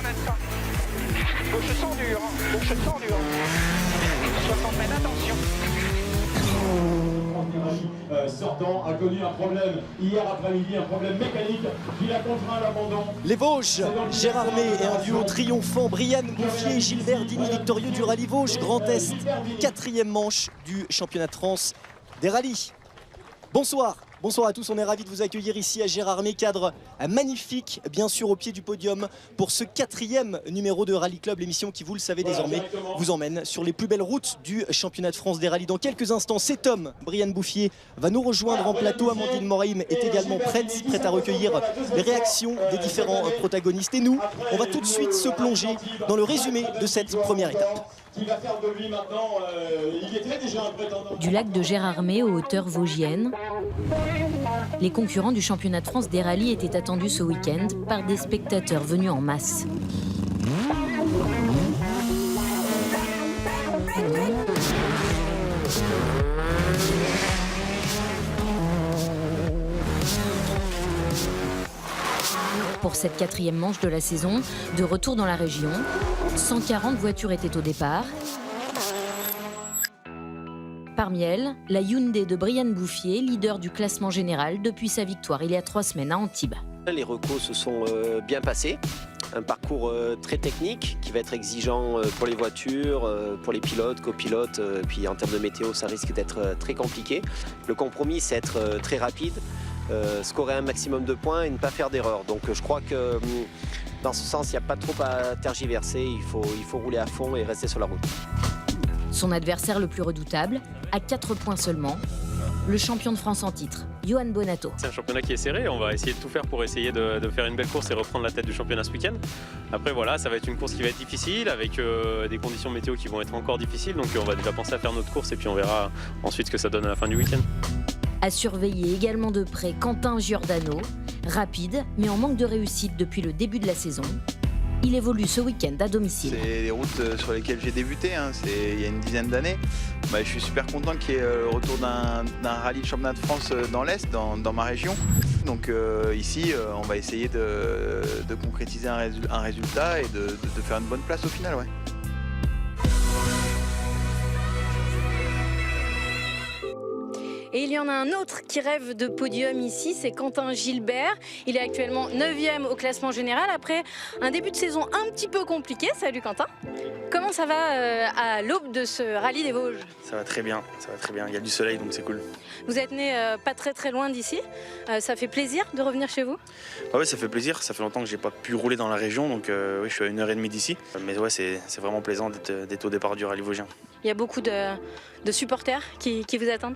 instant. Gauche sans dur, gauche sans dur. 60 mètres, attention. Sortant a connu un problème hier après-midi, un problème mécanique qui l'a contraint à l'abandon. Les Vosges, Gérard May et un duo triomphant, Brianne Bouffier et Gilbert Digny, victorieux du rallye Vosges Grand Est, 4e manche du championnat de France des rallyes. Bonsoir. Bonsoir à tous, on est ravis de vous accueillir ici à Gérard May, cadre magnifique bien sûr au pied du podium pour ce 4e numéro de Rallye Club, l'émission qui, vous le savez désormais, vous emmène sur les plus belles routes du championnat de France des rallyes. Dans quelques instants, cet homme, Brianne Bouffier, va nous rejoindre en plateau. Amandine Morim est également prête à recueillir les réactions des différents protagonistes. Et nous, on va tout de suite se plonger dans le résumé de cette première étape. Qui va faire de lui maintenant, il était déjà un prétendant. Du lac de Gérard May aux hauteurs vosgiennes, les concurrents du championnat de France des rallyes étaient attendus ce week-end par des spectateurs venus en masse. Pour cette 4e manche de la saison, de retour dans la région, 140 voitures étaient au départ. Parmi elles, la Hyundai de Brianne Bouffier, leader du classement général depuis sa victoire il y a 3 semaines à Antibes. Les recos se sont bien passés. Un parcours très technique qui va être exigeant pour les voitures, pour les pilotes, copilotes. Puis en termes de météo, ça risque d'être très compliqué. Le compromis, c'est être très rapide, scorer un maximum de points et ne pas faire d'erreurs. Donc je crois que dans ce sens, il n'y a pas trop à tergiverser. Il faut rouler à fond et rester sur la route. Son adversaire le plus redoutable, à 4 points seulement, le champion de France en titre, Johan Bonato. C'est un championnat qui est serré, on va essayer de tout faire pour essayer de faire une belle course et reprendre la tête du championnat ce week-end. Après voilà, ça va être une course qui va être difficile, avec des conditions météo qui vont être encore difficiles, donc on va déjà penser à faire notre course et puis on verra ensuite ce que ça donne à la fin du week-end. À surveiller également de près Quentin Giordano, rapide mais en manque de réussite depuis le début de la saison. Il évolue ce week-end à domicile. C'est les routes sur lesquelles j'ai débuté, il y a une dizaine d'années. Je suis super content qu'il y ait le retour d'un rallye de championnat de France dans l'Est, dans ma région. Donc ici, on va essayer de concrétiser un résultat et de faire une bonne place au final. Ouais. Et il y en a un autre qui rêve de podium ici, c'est Quentin Gilbert. Il est actuellement 9e au classement général après un début de saison un petit peu compliqué. Salut Quentin. Comment ça va à l'aube de ce rallye des Vosges? Ça va très bien, il y a du soleil donc c'est cool. Vous êtes né pas très loin d'ici, ça fait plaisir de revenir chez vous? Oui, ça fait plaisir, ça fait longtemps que j'ai pas pu rouler dans la région donc oui, je suis à 1h30 d'ici. Mais ouais, c'est vraiment plaisant d'être au départ du rallye vosgien. Il y a beaucoup de supporters qui vous attendent?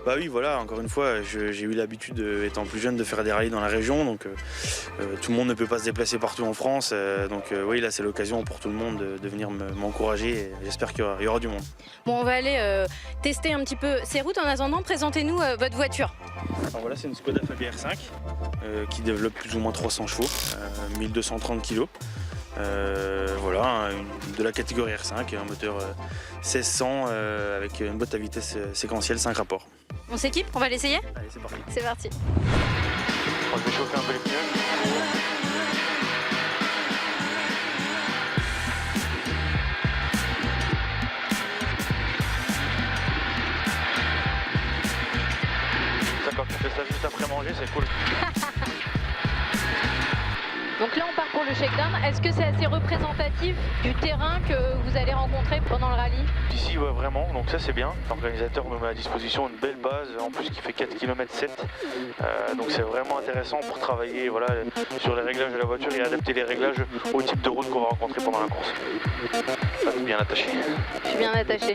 Bah oui, voilà, encore une fois, j'ai eu l'habitude, étant plus jeune, de faire des rallyes dans la région, donc tout le monde ne peut pas se déplacer partout en France, donc oui, là c'est l'occasion pour tout le monde de venir m'encourager et j'espère qu'il y aura du monde. Bon, on va aller tester un petit peu ces routes. En attendant, présentez-nous votre voiture. Alors voilà, c'est une Skoda Fabia R5 qui développe plus ou moins 300 chevaux, 1230 kg. Voilà, de la catégorie R5, un moteur 1600 avec une boîte à vitesse séquentielle 5 rapports. On s'équipe, on va l'essayer? Allez, c'est parti. C'est parti. On va chauffer un peu les pneus. Ça, quand tu fais ça juste après manger, c'est cool. Donc là, on part pour le shakedown. Est-ce que c'est assez représentatif du terrain que vous allez rencontrer pendant le rallye? Ici, ouais, vraiment, donc ça c'est bien. L'organisateur nous met à disposition une belle base, en plus qui fait 4,7 km. Donc c'est vraiment intéressant pour travailler voilà, sur les réglages de la voiture et adapter les réglages au type de route qu'on va rencontrer pendant la course. Ça, t'es bien attaché. Je suis bien attaché.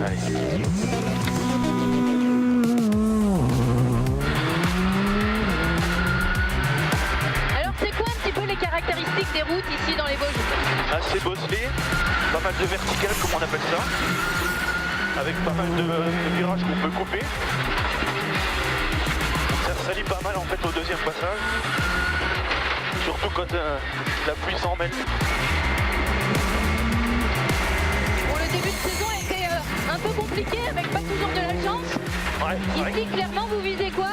Allez. Alors c'est quoi un petit peu les caractéristiques des routes ici dans les Vosges? Assez bosselé, pas mal de verticales comme on appelle ça, avec pas mal de virages qu'on peut couper. Ça salit pas mal en fait au deuxième passage, surtout quand la pluie s'en mêle. Bon, le début de saison a été un peu compliqué avec pas toujours de la chance. Ouais, c'est vrai. Ici, clairement, vous visez quoi?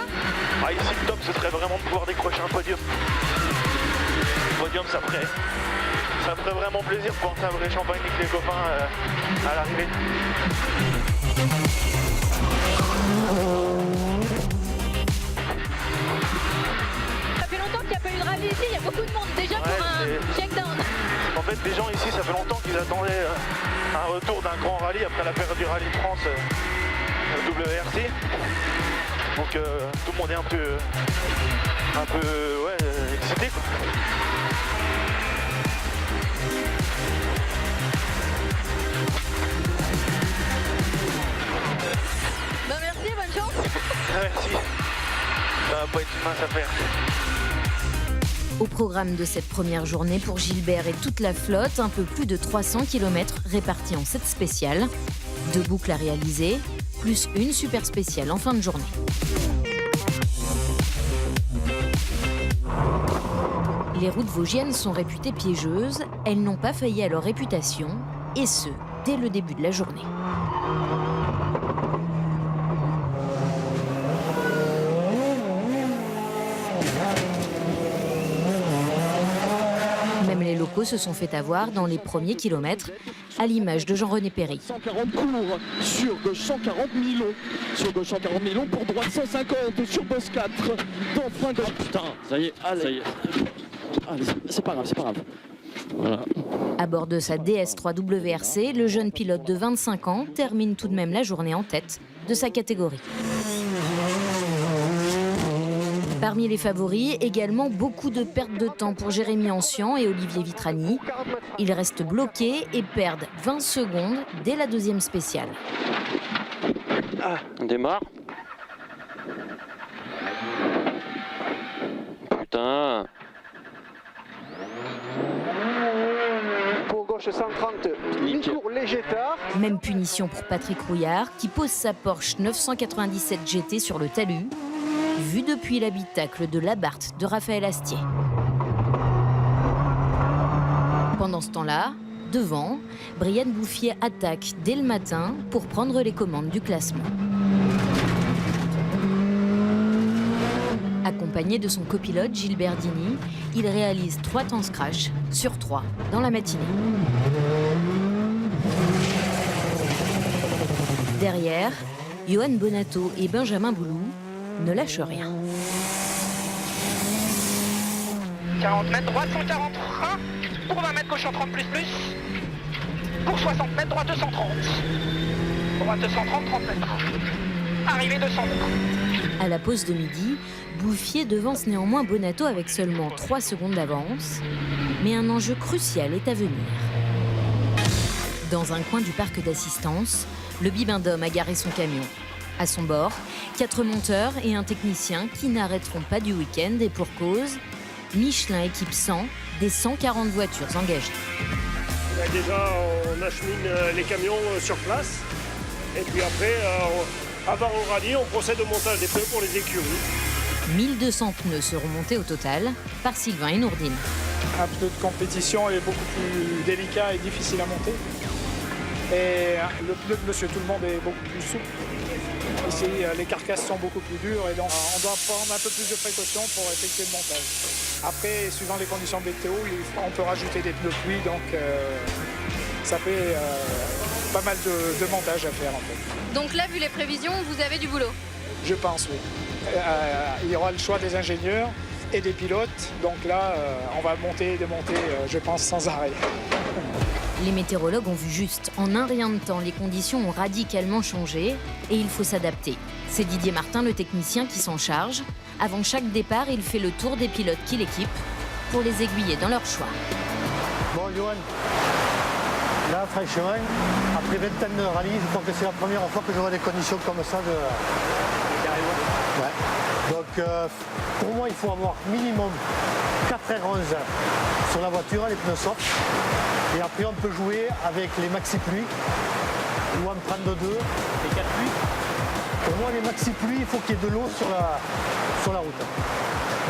Ah, ici, le top, ce serait vraiment de pouvoir décrocher un podium. Podium, ça ferait vraiment plaisir de pouvoir sabrer champagne avec les copains à l'arrivée. Ça fait longtemps qu'il n'y a pas eu de rallye ici, il y a beaucoup de monde déjà pour un check-down. En fait, les gens ici, ça fait longtemps qu'ils attendaient un retour d'un grand rallye après la période du Rallye de France WRC. Donc tout le monde est un peu excité, quoi. Bah merci, bonne chance. Merci. Ça va pas être une mince affaire. Au programme de cette première journée pour Gilbert et toute la flotte, un peu plus de 300 km répartis en 7 spéciales, 2 boucles à réaliser, plus une super spéciale en fin de journée. Les routes vosgiennes sont réputées piégeuses, elles n'ont pas failli à leur réputation, et ce, dès le début de la journée. Même les locaux se sont fait avoir dans les premiers kilomètres, à l'image de Jean-René Perry. 140 court, sur gauche 140 Milon, sur gauche 140 Milon, pour droite 150, sur boss 4, dans frein gauche. Oh, putain, ça y est, allez. Ça y est. Allez, c'est pas grave, c'est pas grave. Voilà. À bord de sa DS3 WRC, le jeune pilote de 25 ans termine tout de même la journée en tête de sa catégorie. Parmi les favoris, également beaucoup de pertes de temps pour Jérémy Ancian et Olivier Vitrani. Ils restent bloqués et perdent 20 secondes dès la deuxième spéciale. Ah, on démarre. Putain. Pour gauche 130, mi-cours léger tard. Même punition pour Patrick Rouillard qui pose sa Porsche 997 GT sur le talus, vu depuis l'habitacle de l'Abarth de Raphaël Astier. Pendant ce temps-là, devant, Brianne Bouffier attaque dès le matin pour prendre les commandes du classement. Accompagné de son copilote Gilbert Dini, il réalise 3 temps scratch sur 3 dans la matinée. Derrière, Johan Bonato et Benjamin Boulou ne lâchent rien. 40 mètres, droite 141. Pour 20 mètres, gauche 130 plus. Pour 60 mètres, droite 230. Droite 230, 30 mètres. Arrivée 200 mètres. À la pause de midi, Bouffier devance néanmoins Bonato avec seulement 3 secondes d'avance. Mais un enjeu crucial est à venir. Dans un coin du parc d'assistance, le Bibendum a garé son camion. À son bord, 4 monteurs et un technicien qui n'arrêteront pas du week-end et pour cause, Michelin équipe 100 des 140 voitures engagées. Déjà, on achemine les camions sur place. Et puis après, avant le rallye, on procède au montage des pneus pour les écuries. 1200 pneus seront montés au total par Sylvain et Nourdine. Un pneu de compétition est beaucoup plus délicat et difficile à monter. Et le pneu de Monsieur Tout-le-Monde est beaucoup plus souple. Ici, les carcasses sont beaucoup plus dures et donc on doit prendre un peu plus de précautions pour effectuer le montage. Après, suivant les conditions météo, on peut rajouter des pneus pluie, donc ça fait pas mal de montage à faire en fait. Donc là, vu les prévisions, vous avez du boulot? Je pense, oui. Il y aura le choix des ingénieurs et des pilotes, donc là, on va monter et démonter, je pense, sans arrêt. Les météorologues ont vu juste. En un rien de temps, les conditions ont radicalement changé et il faut s'adapter. C'est Didier Martin, le technicien, qui s'en charge. Avant chaque départ, il fait le tour des pilotes qui l'équipent pour les aiguiller dans leur choix. Bon, Johan, là, franchement, après 20 ans de rallye, je crois que c'est la première fois que j'aurai des conditions comme ça. Ouais. Donc, pour moi, il faut avoir minimum 4h11 sur la voiture, les pneus softs. Et après, on peut jouer avec les maxi-pluies ou en prendre 2. Les 4 pluies. Pour moi, les maxi-pluies, il faut qu'il y ait de l'eau sur la route.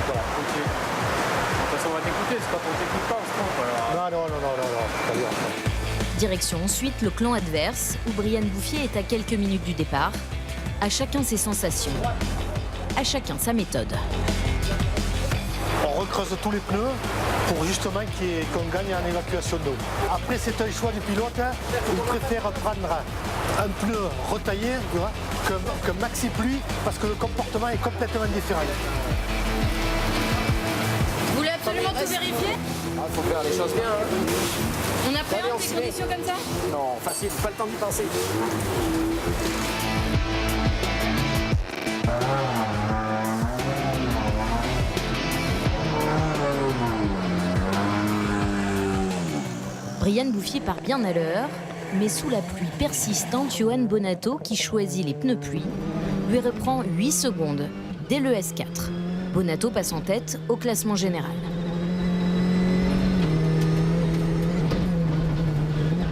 Voilà. Ok. De toute façon, on va t'écouter, c'est pas pour t'écouter pas, on se trompe. Non. Pas bien. Direction ensuite le clan adverse, où Brianne Bouffier est à quelques minutes du départ. À chacun ses sensations, à chacun sa méthode. On recreuse tous les pneus pour justement qu'on gagne en évacuation d'eau. Après, c'est un choix du pilote. Il préfère prendre un pneu retaillé que maxi pluie parce que le comportement est complètement différent. Vous voulez absolument tout vérifier? Il faut faire les choses bien. On appréhende des conditions comme ça? Non, facile, pas le temps d'y penser. Brian Bouffier part bien à l'heure, mais sous la pluie persistante, Johan Bonato, qui choisit les pneus pluie, lui reprend 8 secondes dès le S4. Bonato passe en tête au classement général.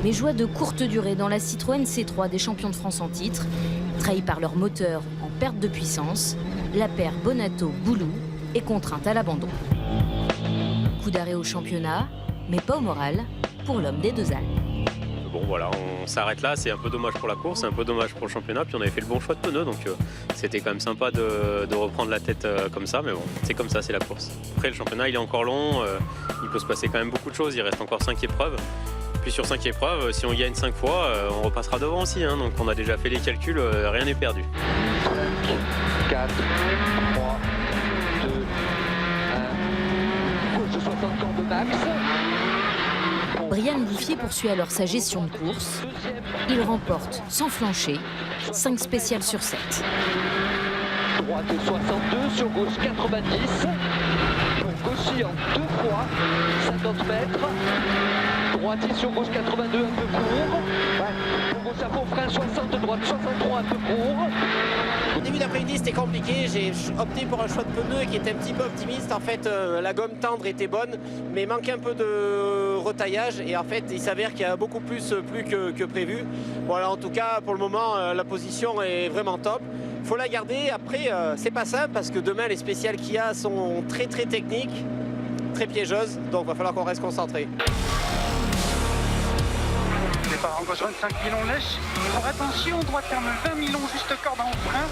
Mais joie de courte durée dans la Citroën C3 des champions de France en titre, trahis par leur moteur en perte de puissance, la paire Bonato-Boulou est contrainte à l'abandon. Coup d'arrêt au championnat, mais pas au moral pour l'homme des deux Alpes. Bon voilà, on s'arrête là, c'est un peu dommage pour la course, c'est un peu dommage pour le championnat, puis on avait fait le bon choix de pneus, donc c'était quand même sympa de reprendre la tête comme ça, mais bon, c'est comme ça, c'est la course. Après le championnat il est encore long, il peut se passer quand même beaucoup de choses, il reste encore 5 épreuves. Puis sur 5 épreuves, si on gagne 5 fois, on repassera devant aussi, hein, donc on a déjà fait les calculs, rien n'est perdu. 5, 4, 3, 2, 1, course de 60 ans de max. Brian Bouffier poursuit alors sa gestion de course. Il remporte, sans flancher, 5 spéciales sur 7. Droite 62, sur gauche 90. Donc aussi en 2 fois, 50 mètres. Droite sur gauche 82, un peu court. Pour gauche à fond, frein 60, droite 63, un peu court. Au début d'après-midi c'était compliqué, j'ai opté pour un choix de pneus qui était un petit peu optimiste. En fait la gomme tendre était bonne mais il manquait un peu de retaillage et en fait il s'avère qu'il y a beaucoup plus que prévu. Voilà, en tout cas pour le moment la position est vraiment top. Il faut la garder, après c'est pas simple parce que demain les spéciales qu'il y a sont très techniques, très piégeuses, donc il va falloir qu'on reste concentré. Départ en gauche 25 milons lèche. Pour attention, droite ferme 20 milons, juste corde en frein.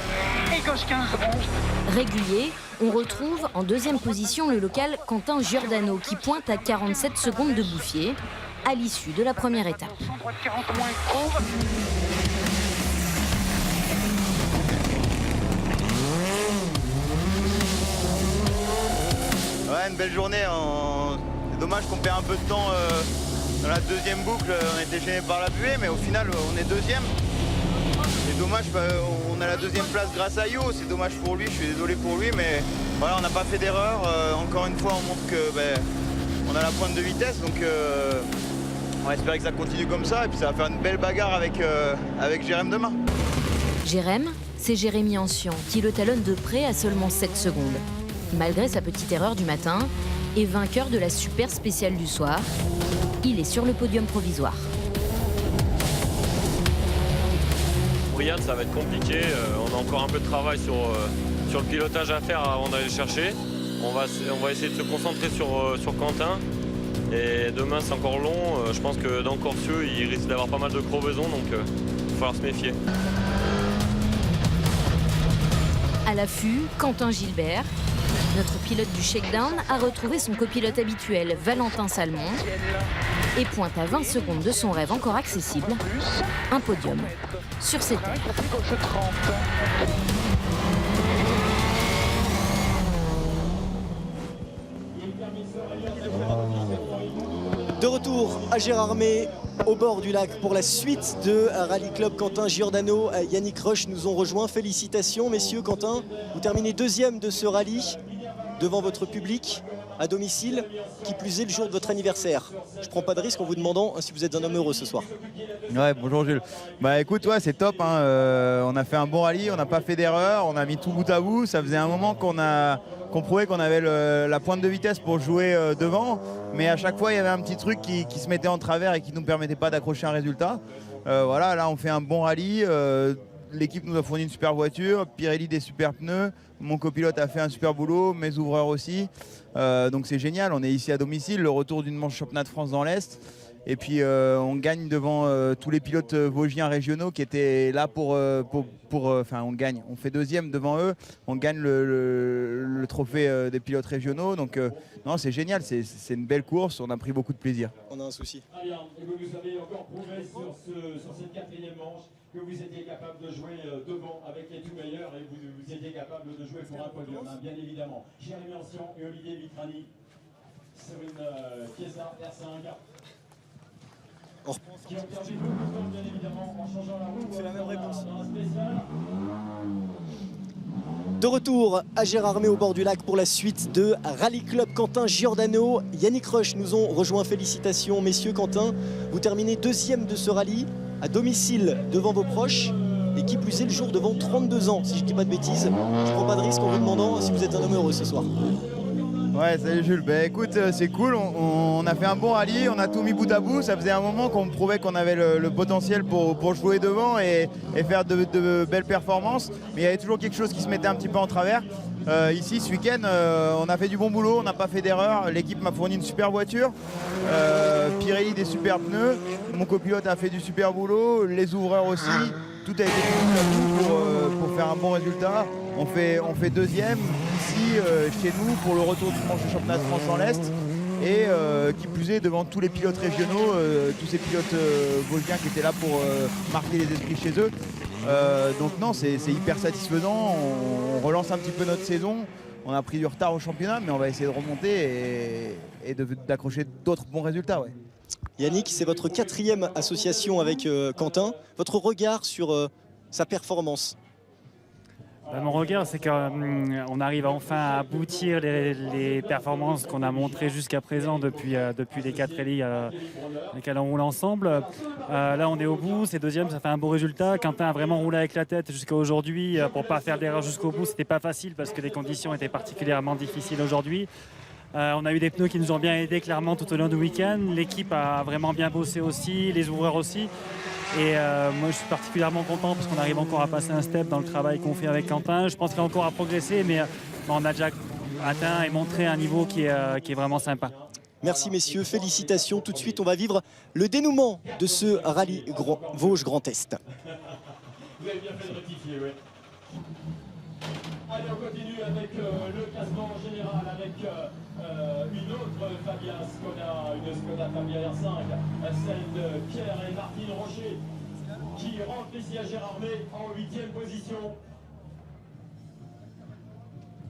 Et gauche 15 ronge. Régulier, on retrouve en deuxième position le local Quentin Giordano qui pointe à 47 secondes de Bouffier à l'issue de la première étape. Droite 40 moins court. Ouais, une belle journée. C'est dommage qu'on perd un peu de temps. Dans la deuxième boucle, on était gêné par la buée, mais au final, on est deuxième. C'est dommage, on a la deuxième place grâce à Yo. C'est dommage pour lui, je suis désolé pour lui, mais voilà, on n'a pas fait d'erreur. Encore une fois, on montre que on a la pointe de vitesse, donc on va espérer que ça continue comme ça, et puis ça va faire une belle bagarre avec Jérém demain. Jérém, c'est Jérémy Ancian qui le talonne de près à seulement 7 secondes. Malgré sa petite erreur du matin, et vainqueur de la super spéciale du soir, il est sur le podium provisoire. Brian, ça va être compliqué. On a encore un peu de travail sur le pilotage à faire avant d'aller chercher. On va essayer de se concentrer sur Quentin. Et demain, c'est encore long. Je pense que dans Corsieux, il risque d'avoir pas mal de crevaisons, donc il va falloir se méfier. À l'affût, Quentin Gilbert. Notre pilote du shakedown a retrouvé son copilote habituel, Valentin Salmon, et pointe à 20 secondes de son rêve encore accessible, un podium sur cette terres. De retour à Gérardmer, au bord du lac, pour la suite de Rallye Club. Quentin Giordano, Yannick Roche nous ont rejoints. Félicitations, messieurs. Quentin, vous terminez deuxième de ce rallye devant votre public à domicile, qui plus est le jour de votre anniversaire. Je prends pas de risque en vous demandant si vous êtes un homme heureux ce soir. Ouais, bonjour Jules. Bah écoute, ouais, c'est top, hein. On a fait un bon rallye, on n'a pas fait d'erreur, on a mis tout bout à bout. Ça faisait un moment qu'on prouvait qu'on avait la pointe de vitesse pour jouer devant, mais à chaque fois il y avait un petit truc qui se mettait en travers et qui ne nous permettait pas d'accrocher un résultat. Voilà, là on fait un bon rallye. L'équipe nous a fourni une super voiture, Pirelli des super pneus, mon copilote a fait un super boulot, mes ouvreurs aussi. Donc c'est génial, on est ici à domicile, le retour d'une manche championnat de France dans l'Est. Et puis on gagne devant tous les pilotes vosgiens régionaux qui étaient là enfin on gagne. On fait deuxième devant eux, on gagne le trophée des pilotes régionaux. Donc non, c'est génial, c'est une belle course, on a pris beaucoup de plaisir. On a un souci. Allez, vous nous avez encore prouvé sur cette quatrième manche que vous étiez capable de jouer devant avec les tout meilleurs et vous étiez capable de jouer pour un podium, hein, bien évidemment. Jérémy Ancien et Olivier Vitrani sur une Fiesta R5. Qui ont perdu beaucoup de temps, bien évidemment, en changeant la roue. C'est la même réponse. Dans un spécial. De retour à Gérardmer au bord du lac pour la suite de Rallye Club. Quentin Giordano, Yannick Rush nous ont rejoint. Félicitations messieurs. Quentin, vous terminez deuxième de ce rallye à domicile devant vos proches et qui plus est le jour devant 32 ans, si je ne dis pas de bêtises. Je ne prends pas de risque en vous demandant si vous êtes un homme heureux ce soir. Ouais, salut Jules. Ben écoute, c'est cool. On a fait un bon rallye, on a tout mis bout à bout. Ça faisait un moment qu'on prouvait qu'on avait le potentiel pour jouer devant et faire de belles performances. Mais il y avait toujours quelque chose qui se mettait un petit peu en travers. Ici, ce week-end, on a fait du bon boulot, on n'a pas fait d'erreur. L'équipe m'a fourni une super voiture. Pirelli des super pneus. Mon copilote a fait du super boulot. Les ouvreurs aussi. Tout a été fait pour faire un bon résultat. On fait deuxième ici chez nous pour le retour du manche du championnat de France dans l'Est et qui plus est devant tous les pilotes régionaux, tous ces pilotes vosgiens qui étaient là pour marquer les esprits chez eux. Donc non, c'est hyper satisfaisant, on relance un petit peu notre saison, on a pris du retard au championnat mais on va essayer de remonter et d'accrocher d'autres bons résultats. Ouais. Yannick, c'est votre quatrième association avec Quentin. Votre regard sur sa performance? Mon regard, c'est qu'on arrive enfin à aboutir les performances qu'on a montrées jusqu'à présent depuis les 4 rallyes lesquels on roule ensemble. Là, on est au bout, c'est deuxième, ça fait un beau résultat. Quentin a vraiment roulé avec la tête jusqu'à aujourd'hui pour ne pas faire d'erreur jusqu'au bout. C'était pas facile parce que les conditions étaient particulièrement difficiles aujourd'hui. On a eu des pneus qui nous ont bien aidés clairement tout au long du week-end. L'équipe a vraiment bien bossé aussi, les ouvreurs aussi. Et moi je suis particulièrement content parce qu'on arrive encore à passer un step dans le travail qu'on fait avec Quentin. Je pense qu'il y a encore à progresser, mais on a déjà atteint et montré un niveau qui est vraiment sympa. Merci messieurs, félicitations. Tout de suite on va vivre le dénouement de ce rallye Vosges Grand Est. Vous avez bien fait de rectifier, oui. Allez, on continue avec le classement général, avec une autre Fabia Skoda, une Skoda Fabia R5, celle de Pierre et Martine Rocher, qui rentrent ici à Gérardmer en 8e position.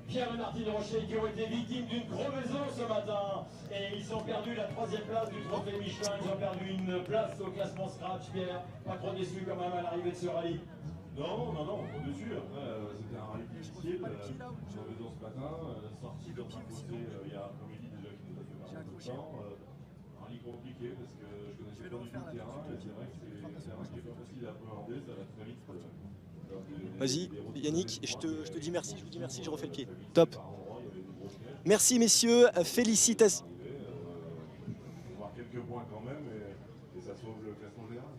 Pierre et Martine Rocher qui ont été victimes d'une crevaison ce matin et ils ont perdu la 3e place du trophée Michelin, ils ont perdu une place au classement Scratch. Pierre, pas trop déçu quand même à l'arrivée de ce rallye? Non, pas dessus. Après, c'était un rallye difficile. Crevaison ce matin, sortie de Saint-Fossé il y a après-midi déjà qui nous a fait mal de temps. Un rallye compliqué parce que je connaissais pas du tout le terrain et c'est vrai que c'est un terrain qui est pas facile à appréhender, ça va très vite. Vas-y Yannick, je te dis merci, je refais le pied. Top. Merci messieurs, félicitations. On marque quelques points quand même et ça sauve le classement général.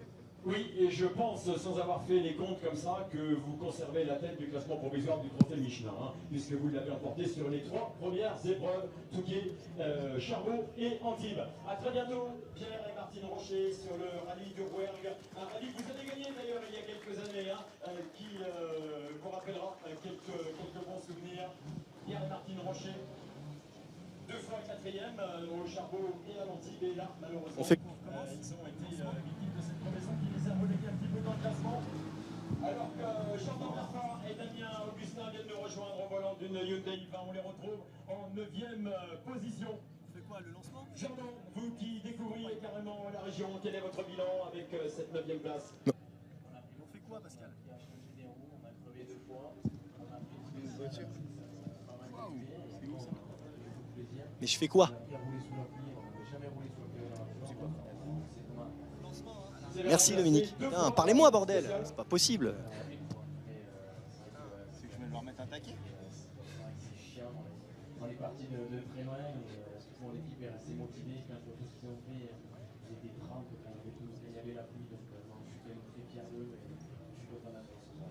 Oui, et je pense, sans avoir fait les comptes comme ça, que vous conservez la tête du classement provisoire du trophée Michelin, hein, puisque vous l'avez emporté sur les 3 premières épreuves, Touquet, Charbot et Antibes. A très bientôt, Pierre et Martine Rocher sur le rallye de Rouergue, un rallye que vous avez gagné d'ailleurs il y a quelques années, hein, qui vous rappellera quelques bons souvenirs. Pierre et Martine Rocher, 2 fois 4e au Charbot et à l'Antibes, et là, malheureusement, ils ont été victimes de cette crevaison qui les a relégués un petit peu dans le classement. Alors que Jean-Marc Lafont et Damien Augustin viennent de rejoindre au volant d'une Hyundai i20, on les retrouve en 9e position. On fait quoi, le lancement? Jean-Marc, vous qui découvriez carrément la région, quel est votre bilan avec cette 9e place? On fait quoi, Pascal? On a crevé 2 fois, on a pris une voiture. Mais je fais quoi? Merci Dominique. Putain, parlez-moi bordel, c'est pas possible. C'est que je vais leur mettre un taquet. C'est chiant, on est parti de très loin et bon, l'équipe est assez motivée quand tout ce qu'ils ont fait. Ils étaient 30 quand il y avait la pluie, donc je suis quand même très fier d'eux et je suis content d'être ce soir.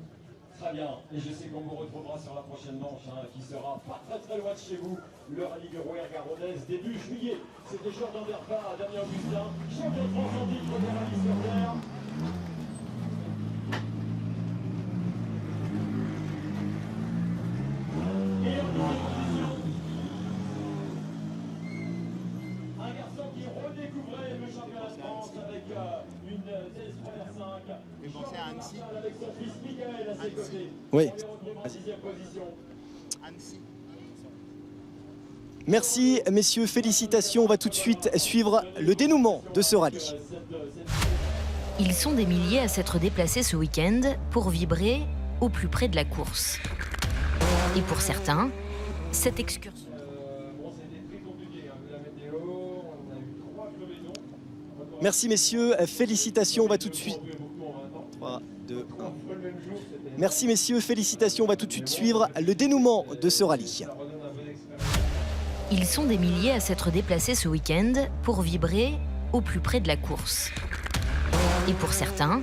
Très bien, et je sais qu'on vous retrouvera sur la prochaine manche, qui sera pas très loin de chez vous, le rallye de Rouergue-Garonnaise, début juillet. C'était Jordan Verpa, Damien Augustin, champion de France en titre des rallyes sur terre. Et en position, un garçon qui redécouvrait le championnat de France avec une TS3R5. J'ai pensé à Annecy. Avec son fils Michael à ses côtés. Oui. En 6e position. Annecy. Merci messieurs, félicitations. On va tout de suite suivre le dénouement de ce rallye. Ils sont des milliers à s'être déplacés ce week-end pour vibrer au plus près de la course. Et pour certains, cette excursion... Merci messieurs, félicitations. On va tout de suite... 3, 2, 1. Merci messieurs, félicitations. On va tout de suite suivre le dénouement de ce rallye. Ils sont des milliers à s'être déplacés ce week-end pour vibrer au plus près de la course. Et pour certains,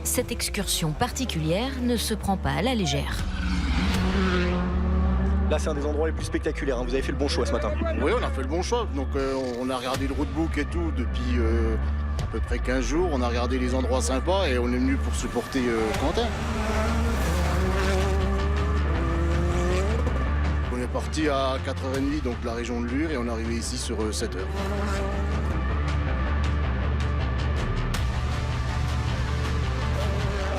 cette excursion particulière ne se prend pas à la légère. Là, c'est un des endroits les plus spectaculaires. Vous avez fait le bon choix ce matin. Oui, on a fait le bon choix. Donc, on a regardé le roadbook et tout depuis à peu près 15 jours. On a regardé les endroits sympas et on est venu pour supporter Quentin. On est parti à 4h30, donc la région de Lure, et on est arrivé ici sur 7h.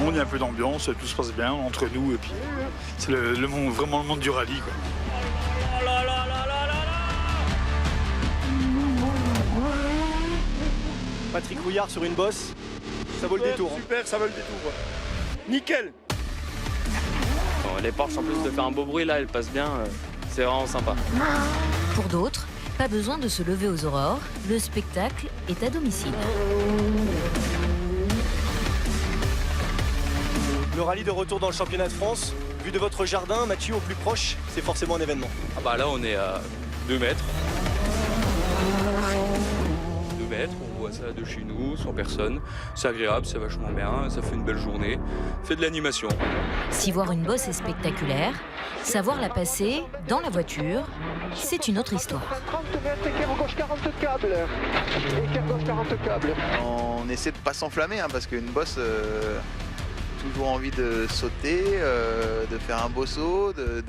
On y a un peu d'ambiance, tout se passe bien entre nous et puis c'est vraiment le monde du rallye, quoi. Patrick Rouillard sur une bosse, ça vaut le détour. Super, ça vaut le détour. Ouais. Nickel. Bon, les Porsche, en plus de faire un beau bruit, là, elles passent bien. C'est vraiment sympa. Pour d'autres, pas besoin de se lever aux aurores, le spectacle est à domicile. Le rallye de retour dans le championnat de France, vu de votre jardin, Mathieu, au plus proche, c'est forcément un événement. Ah bah là, on est à 2 mètres. 2 mètres, on voit ça de chez nous, sans personne. C'est agréable, c'est vachement bien, ça fait une belle journée. Fait de l'animation. Si voir une bosse est spectaculaire, savoir la passer dans la voiture, c'est une autre histoire. 30 mètres, équerre gauche 40 câbles. Équerre gauche 40 câbles. On essaie de pas s'enflammer, parce qu'une bosse... toujours envie de sauter, de faire un beau saut, de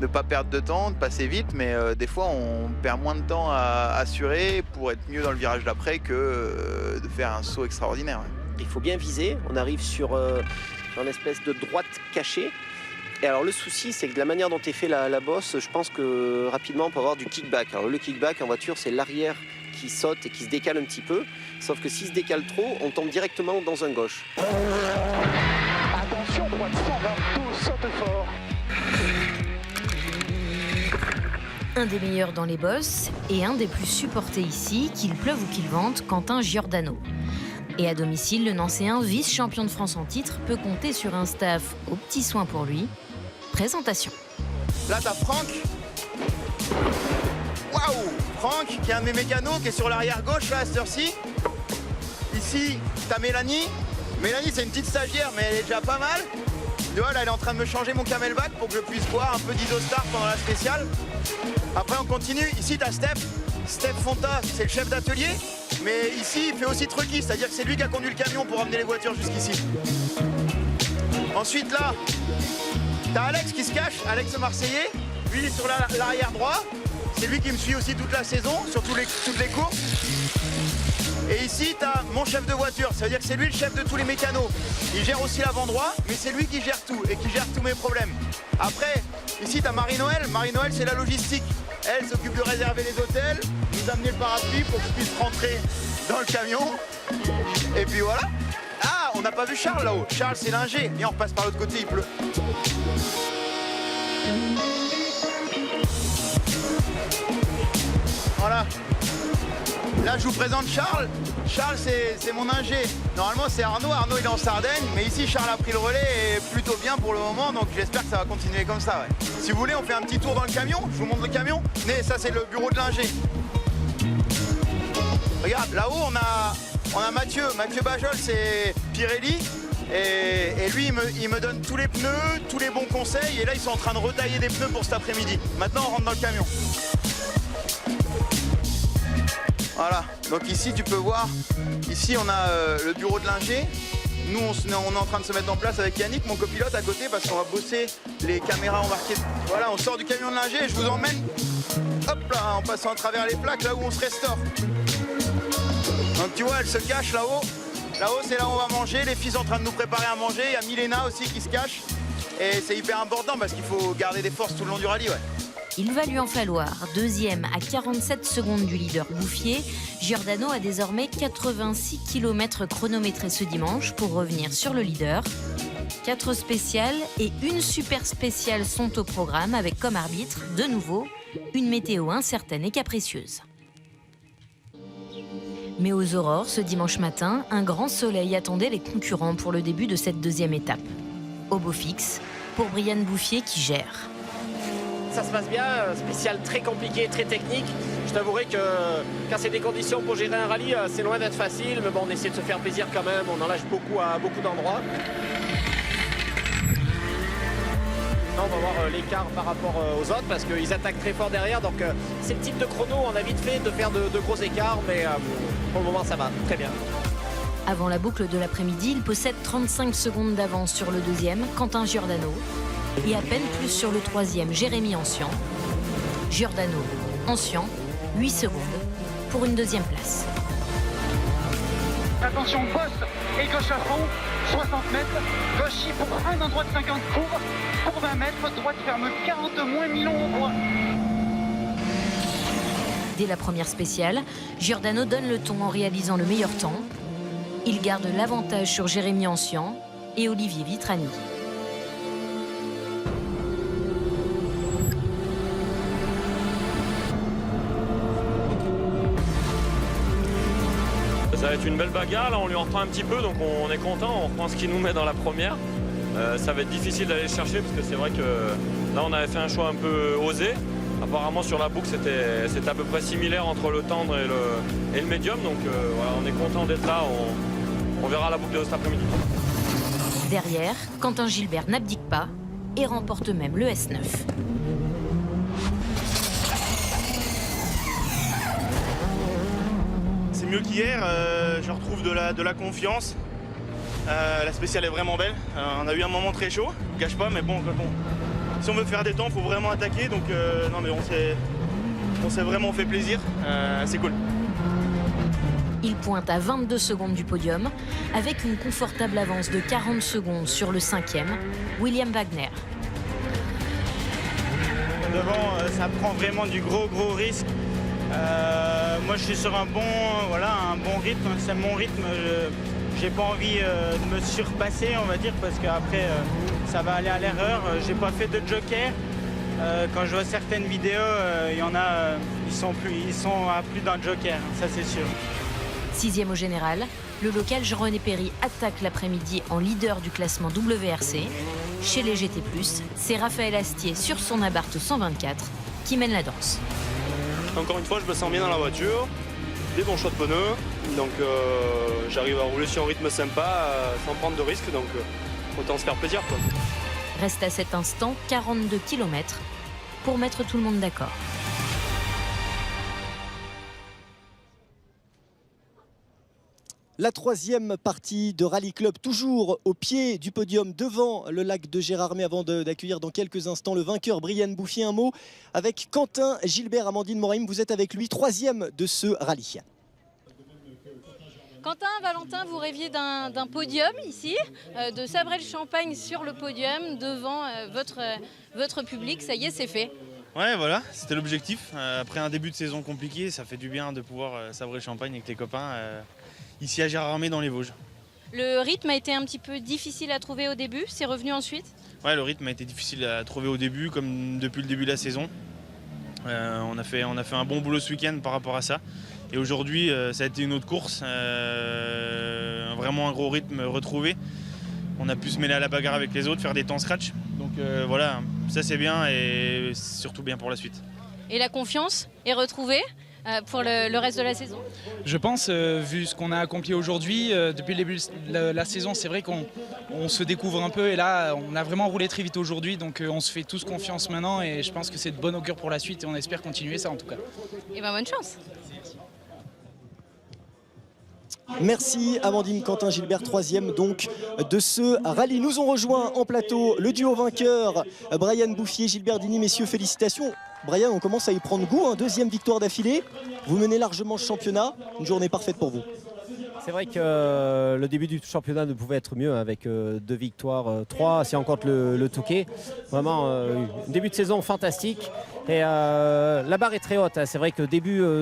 ne pas perdre de temps, de passer vite, mais des fois on perd moins de temps à assurer pour être mieux dans le virage d'après que de faire un saut extraordinaire. Il faut bien viser, on arrive sur une espèce de droite cachée. Et alors le souci, c'est que de la manière dont est fait la bosse, je pense que rapidement on peut avoir du kickback. Alors le kickback en voiture, c'est l'arrière qui saute et qui se décale un petit peu. Sauf que s'il se décale trop, on tombe directement dans un gauche. Attention, droite 122, saute fort. Un des meilleurs dans les bosses et un des plus supportés ici, qu'il pleuve ou qu'il vente, Quentin Giordano. Et à domicile, le Nancéen, vice-champion de France en titre, peut compter sur un staff aux petits soins pour lui. Présentation. Là, t'as Franck. Waouh! Franck, qui est un de mes mécanos, qui est sur l'arrière gauche, là, à cette heure-ci. Ici, t'as Mélanie. Mélanie, c'est une petite stagiaire, mais elle est déjà pas mal. Tu vois, là, elle est en train de me changer mon camelback pour que je puisse boire un peu d'Isostar pendant la spéciale. Après, on continue. Ici, t'as Steph. Steph Fonta, c'est le chef d'atelier. Mais ici, il fait aussi trucky, c'est-à-dire que c'est lui qui a conduit le camion pour emmener les voitures jusqu'ici. Ensuite, là, t'as Alex qui se cache, Alex le Marseillais. Lui, il est sur l'arrière droit. C'est lui qui me suit aussi toute la saison, sur toutes les courses. Et ici, t'as mon chef de voiture, ça veut dire que c'est lui le chef de tous les mécanos. Il gère aussi l'avant droit, mais c'est lui qui gère tout et qui gère tous mes problèmes. Après, ici, t'as Marie-Noël. Marie-Noël, c'est la logistique. Elle s'occupe de réserver les hôtels, nous amener le parapluie pour qu'on puisse rentrer dans le camion. Et puis voilà. Ah, on n'a pas vu Charles là-haut. Charles, c'est l'ingé. Viens, on repasse par l'autre côté, il pleut. Voilà. Là, je vous présente Charles. Charles, c'est mon ingé. Normalement, c'est Arnaud. Arnaud, il est en Sardaigne. Mais ici, Charles a pris le relais et plutôt bien pour le moment. Donc, j'espère que ça va continuer comme ça. Ouais. Si vous voulez, on fait un petit tour dans le camion. Je vous montre le camion. Mais ça, c'est le bureau de l'ingé. Regarde, là-haut, on a Mathieu. Mathieu Bajol, c'est Pirelli. Et lui, il me donne tous les pneus, tous les bons conseils. Et là, ils sont en train de retailler des pneus pour cet après-midi. Maintenant, on rentre dans le camion. Voilà, donc ici, tu peux voir, ici, on a le bureau de l'ingé. Nous, on est en train de se mettre en place avec Yannick, mon copilote, à côté, parce qu'on va bosser les caméras embarquées. Voilà, on sort du camion de l'ingé et je vous emmène, hop là, en passant à travers les plaques, là où on se restaure. Donc tu vois, elle se cache là-haut. Là-haut, c'est là où on va manger. Les filles sont en train de nous préparer à manger. Il y a Milena aussi qui se cache. Et c'est hyper important parce qu'il faut garder des forces tout le long du rallye. Ouais. Il va lui en falloir. Deuxième à 47 secondes du leader Bouffier, Giordano a désormais 86 km chronométrés ce dimanche pour revenir sur le leader. 4 spéciales et une super spéciale sont au programme avec comme arbitre, de nouveau, une météo incertaine et capricieuse. Mais aux aurores, ce dimanche matin, un grand soleil attendait les concurrents pour le début de cette deuxième étape. Au beau fixe, pour Brian Bouffier qui gère. Ça se passe bien, spécial très compliqué, très technique. Je t'avouerai que quand c'est des conditions pour gérer un rallye, c'est loin d'être facile, mais bon, on essaie de se faire plaisir quand même, on en lâche beaucoup à beaucoup d'endroits. On va voir l'écart par rapport aux autres parce qu'ils attaquent très fort derrière, donc c'est le type de chrono, on a vite fait de faire de gros écarts, mais pour le moment ça va, très bien. Avant la boucle de l'après-midi, il possède 35 secondes d'avance sur le deuxième, Quentin Giordano, et à peine plus sur le troisième, Jérémy Ancian. Giordano, Ancian, 8 secondes pour une deuxième place. Attention, poste et gauche à fond, 60 mètres, gauche pour frein dans droite 50 courbe, pour 20 mètres, droite ferme 40 moins Milon au droit. Dès la première spéciale, Giordano donne le ton en réalisant le meilleur temps. Il garde l'avantage sur Jérémy Ancian et Olivier Vitrani. Ça va être une belle bagarre, là on lui en reprend un petit peu, donc on est content, on reprend ce qu'il nous met dans la première. Ça va être difficile d'aller le chercher parce que c'est vrai que là on avait fait un choix un peu osé. Apparemment sur la boucle c'était à peu près similaire entre le tendre et le médium, donc voilà, on est content d'être là, on verra la boucle de cet après-midi. Derrière, Quentin Gilbert n'abdique pas et remporte même le S9. C'est mieux qu'hier, je retrouve de la confiance. La spéciale est vraiment belle. On a eu un moment très chaud, je ne cache pas, mais bon, si on veut faire des temps, il faut vraiment attaquer. Donc non, mais on s'est vraiment fait plaisir. C'est cool. Il pointe à 22 secondes du podium, avec une confortable avance de 40 secondes sur le cinquième, William Wagner. Devant, ça prend vraiment du gros risque. Moi, je suis sur un bon rythme. C'est mon rythme. J'ai pas envie de me surpasser, on va dire, parce qu'après, ça va aller à l'erreur. J'ai pas fait de joker. Quand je vois certaines vidéos, il y en a, ils sont à plus d'un joker, ça c'est sûr. 6e au général, le local Jean-René Perry attaque l'après-midi en leader du classement WRC. Chez les GT+, c'est Raphaël Astier sur son Abarth 124 qui mène la danse. Encore une fois, je me sens bien dans la voiture, des bons choix de pneus, donc j'arrive à rouler sur un rythme sympa sans prendre de risques, donc autant se faire plaisir, quoi. Reste à cet instant 42 km pour mettre tout le monde d'accord. La troisième partie de Rallye Club, toujours au pied du podium devant le lac de Gérardmer, avant d'accueillir dans quelques instants le vainqueur Brian Bouffier. Un mot avec Quentin Gilbert. Amandine Moraim, vous êtes avec lui, troisième de ce rallye. Quentin, Valentin, vous rêviez d'un podium ici, de sabrer le champagne sur le podium devant votre public. Ça y est, c'est fait. Ouais, voilà, c'était l'objectif. Après un début de saison compliqué, ça fait du bien de pouvoir sabrer le champagne avec les copains ici à Gérardmer dans les Vosges. Le rythme a été un petit peu difficile à trouver au début, c'est revenu ensuite? Ouais, le rythme a été difficile à trouver au début, comme depuis le début de la saison. On a fait un bon boulot ce week-end par rapport à ça. Et aujourd'hui, ça a été une autre course, vraiment un gros rythme retrouvé. On a pu se mêler à la bagarre avec les autres, faire des temps scratch. Donc voilà, ça c'est bien et surtout bien pour la suite. Et la confiance est retrouvée? pour le reste de la saison? Je pense, vu ce qu'on a accompli aujourd'hui, depuis le début de la saison, c'est vrai qu'on se découvre un peu et là, on a vraiment roulé très vite aujourd'hui, donc on se fait tous confiance maintenant et je pense que c'est de bon augure pour la suite et on espère continuer ça en tout cas. Et ben bonne chance. Merci Amandine, Quentin, Gilbert, troisième donc de ce rallye. Nous ont rejoint en plateau le duo vainqueur, Brian Bouffier, Gilbert Dini. Messieurs, félicitations. Brian, on commence à y prendre goût, deuxième victoire d'affilée. Vous menez largement le championnat, une journée parfaite pour vous. C'est vrai que le début du championnat ne pouvait être mieux avec 2 victoires, 3 si on compte le Touquet. Vraiment un début de saison fantastique. Et la barre est très haute. C'est vrai que le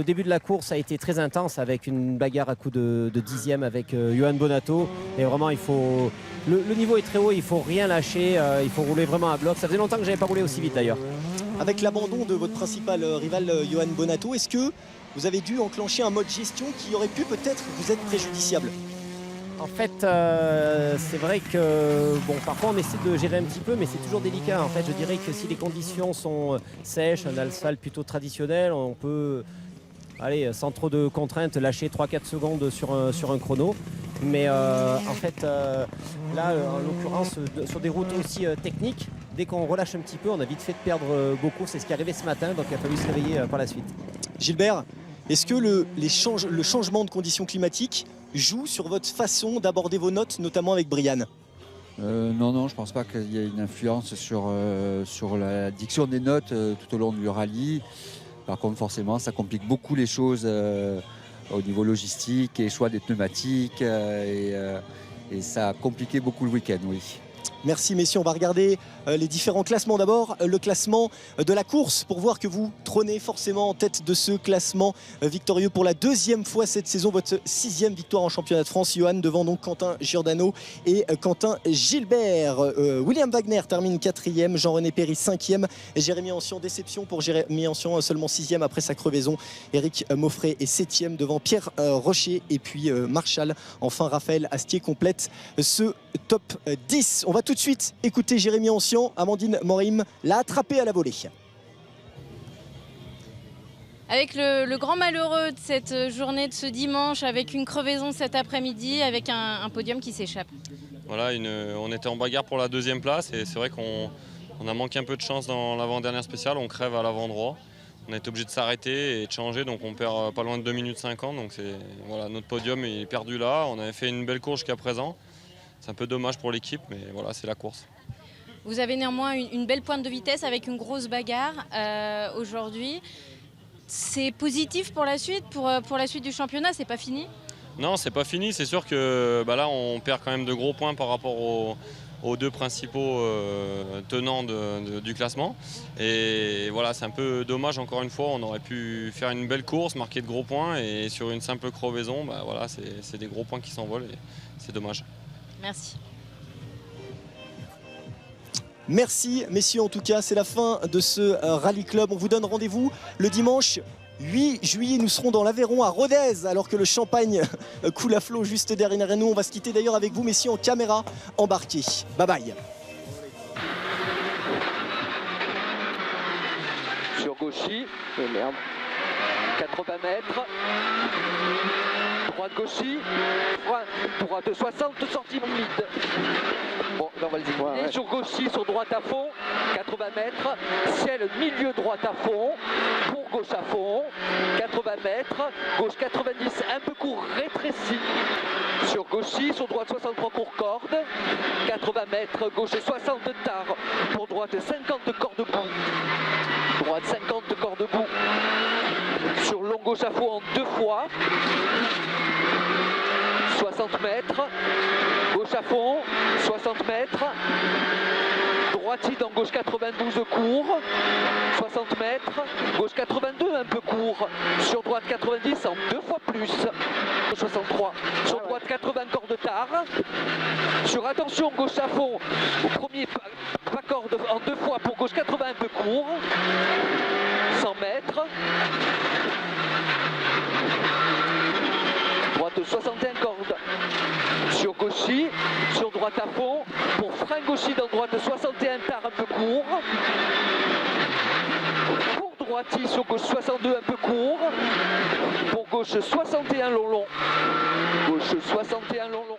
début de la course a été très intense avec une bagarre à coup de dixième avec Johan Bonato. Et vraiment, le niveau est très haut, il ne faut rien lâcher, il faut rouler vraiment à bloc. Ça faisait longtemps que je n'avais pas roulé aussi vite d'ailleurs. Avec l'abandon de votre principal rival Johan Bonato, est-ce que vous avez dû enclencher un mode gestion qui aurait pu peut-être vous être préjudiciable? En fait, c'est vrai que parfois on essaie de gérer un petit peu, mais c'est toujours délicat. En fait, je dirais que si les conditions sont sèches, un asphalte plutôt traditionnel, on peut, sans trop de contraintes, lâcher 3-4 secondes sur un chrono. Mais en fait, là, en l'occurrence, sur des routes aussi techniques, dès qu'on relâche un petit peu, on a vite fait de perdre beaucoup. C'est ce qui est arrivé ce matin, donc il a fallu se réveiller par la suite. Gilbert, est-ce que le changement de conditions climatiques joue sur votre façon d'aborder vos notes, notamment avec Brian? Non, je ne pense pas qu'il y ait une influence sur la diction des notes tout au long du rallye. Par contre, forcément, ça complique beaucoup les choses au niveau logistique et choix des pneumatiques. Et ça a compliqué beaucoup le week-end, oui. Merci messieurs, on va regarder les différents classements. D'abord le classement de la course pour voir que vous trônez forcément en tête de ce classement victorieux pour la 2e fois cette saison, votre 6e victoire en championnat de France. Johan devant donc Quentin Giordano et Quentin Gilbert. William Wagner termine 4e, Jean-René Péry 5e, Jérémy Ancian, déception pour Jérémy Ancian, seulement 6e après sa crevaison. Éric Mauffret est 7e devant Pierre Rocher et puis Marchal. Enfin Raphaël Astier complète ce top 10. On va tout de suite écouter Jérémy Ancian. Amandine Morim l'a attrapé à la volée. Avec le grand malheureux de cette journée de ce dimanche, avec une crevaison cet après-midi, avec un podium qui s'échappe. Voilà, on était en bagarre pour la 2e place et c'est vrai qu'on a manqué un peu de chance dans l'avant-dernière spéciale, on crève à l'avant droit. On a été obligé de s'arrêter et de changer, donc on perd pas loin de 2 minutes 50. Donc voilà, notre podium est perdu là. On avait fait une belle course jusqu'à présent. C'est un peu dommage pour l'équipe, mais voilà, c'est la course. Vous avez néanmoins une belle pointe de vitesse avec une grosse bagarre aujourd'hui. C'est positif pour la suite, pour la suite du championnat, c'est pas fini? Non, c'est pas fini. C'est sûr que là, on perd quand même de gros points par rapport aux 2 principaux tenants du classement. Et voilà, c'est un peu dommage, encore une fois. On aurait pu faire une belle course, marquer de gros points. Et sur une simple crevaison, voilà, c'est des gros points qui s'envolent et c'est dommage. Merci. Merci messieurs, en tout cas c'est la fin de ce Rallye Club. On vous donne rendez-vous le dimanche 8 juillet. Nous serons dans l'Aveyron à Rodez alors que le champagne coule à flot juste derrière nous. On va se quitter d'ailleurs avec vous messieurs en caméra embarquée. Bye bye. Sur Gauchy, 80 mètres. Droite Gauchy, droite 60, sortie mid. Bon, là on va le dire. Et sur Gauchy, sur droite à fond, 80 mètres. Ciel milieu droite à fond, pour gauche à fond, 80 mètres. Gauche 90, un peu court, rétréci. Sur Gauchy, sur droite 63 court corde, 80 mètres. Gauche 60 tard, pour droite 50 corps debout. Droite 50 corps debout. Sur long gauche à fond en 2 fois. 60 mètres, gauche à fond, 60 mètres, droitide en gauche 92 court, 60 mètres, gauche 82 un peu court, sur droite 90 en 2 fois plus, 63, sur droite 80 cordes tard, sur attention gauche à fond, au premier pas corde en 2 fois pour gauche 80 un peu court, 100 mètres, droite 61 cordes. Sur Gauchy, sur droite à fond, pour frein Gauchy dans droite 61 tard un peu court. Pour droitier sur gauche 62 un peu court. Pour gauche 61 long long. Gauche 61 long long.